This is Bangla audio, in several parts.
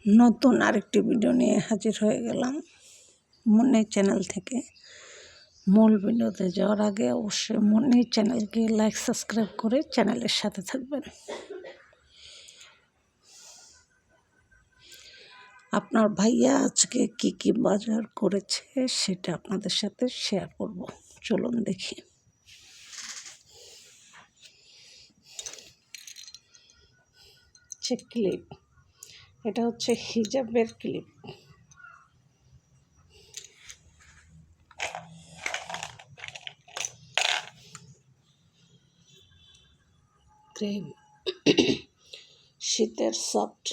নতুন আরেকটি ভিডিও নিয়ে হাজির হয়ে গেলাম মুন্নি চ্যানেল থেকে। মূল ভিডিওতে যাওয়ার আগে অবশ্যই মুন্নি চ্যানেলকে লাইক সাবস্ক্রাইব করে চ্যানেলের সাথে থাকবেন। আপনার ভাইয়া আজকে কি কি বাজার করেছে সেটা আপনাদের সাথে শেয়ার করব, চলুন দেখি। ক্লিপ, এটা হচ্ছে হিজাবের ক্লিপ। ক্রিম, শীতের soft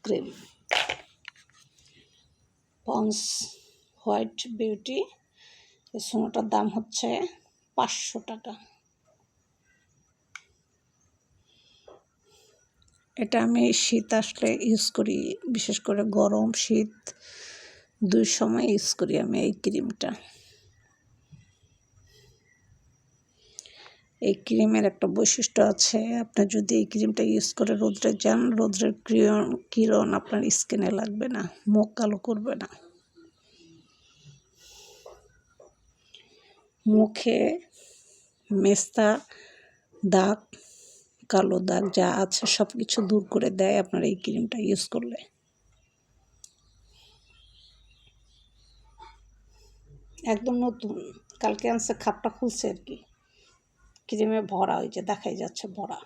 cream, ponds white beauty. এই সোনাটার দাম হচ্ছে 500 টাকা। এটা আমি শীত আসলে ইউজ করি, বিশেষ করে গরম শীত দুই সময় ইউজ করি আমি এই ক্রিমটা। এই ক্রিমের একটা বৈশিষ্ট্য আছে, আপনি যদি এই ক্রিমটা ইউজ করে রোদ্রে যান, রোদ্রের কিরণ আপনার স্কিনে লাগবে না, মুখ কালো করবে না। মুখে মেস্তা, দাগ, কালো দাগ যা আছে সব কিছু দূর করে দেয় আপনার এই ক্রিমটা ইউজ করলে। একদম নতুন, কালকে আনছে, খাপটা খুলছে আর কি। ক্রিমে ভরা, ওই যে দেখাই যাচ্ছে ভরা,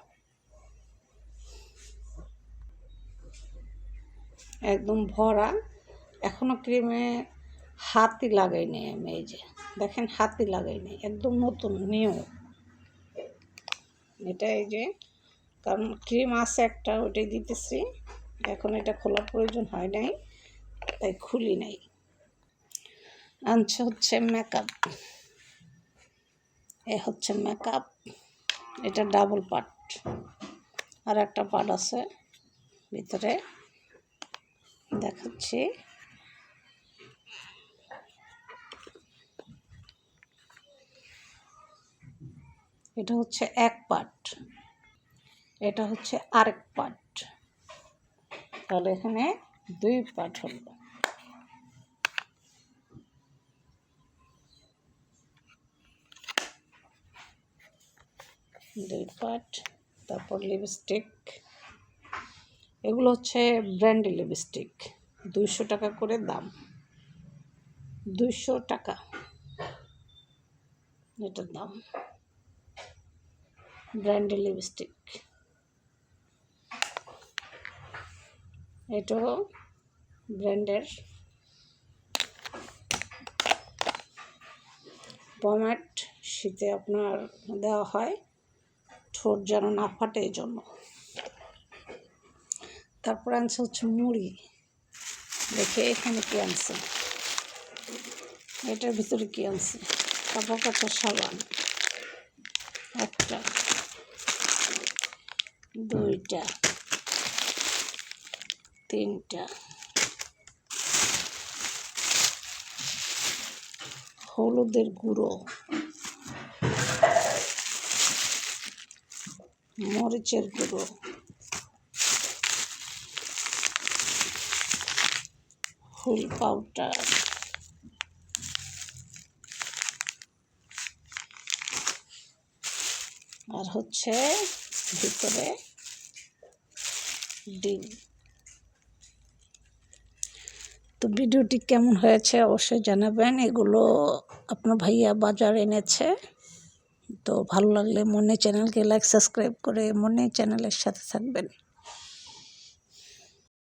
একদম ভরা। এখনো ক্রিমে হাতই লাগাইনি আমি, এই যে দেখেন হাতই লাগাইনি, একদম নতুন নিউ এটা। এই যে কারণ ক্রিম আছে একটা, ওইটাই দিতেছি, এখন এটা খোলার প্রয়োজন হয় নাই তাই খুলি নাই। আনছে হচ্ছে মেকআপ, এ হচ্ছে মেকআপ, এটা ডাবল পার্ট, আর একটা পার্ট আছে ভিতরে, দেখাচ্ছি। এটা হচ্ছে এক পার্ট, এটা হচ্ছে আরেক পার্ট, তাহলে এখানে দুই পার্ট হলো। দুই পার্ট। তারপর লিপস্টিক, এগুলো হচ্ছে ব্র্যান্ডি লিপস্টিক, 200 টাকা করে দাম, 200 টাকা এটার দাম, ব্র্যান্ডি লিপস্টিক। এটাও ব্র্যান্ডের। পমেড, শীতে আপনার দেওয়া হয় ঠোঁট যেন না ফাটে এই জন্য। তারপর আনছে হচ্ছে মুড়ি, দেখে এখানে কি আনছে, এটার ভিতরে কি আনছে। কাপড় কাচা সাবান একটা, দুইটা, তিনটা, হলুদের গুঁড়ো, মরিচের গুঁড়ো, হুইল পাউডার, আর হচ্ছে ভিতরে ডিম। তো ভিডিওটি কেমন হয়েছে অবশ্যই জানাবেন। এগুলো আপনার ভাইয়া বাজার এনেছে। তো ভালো লাগলে মুন্নি চ্যানেলকে লাইক সাবস্ক্রাইব করে মুন্নি চ্যানেলের সাথে থাকবেন।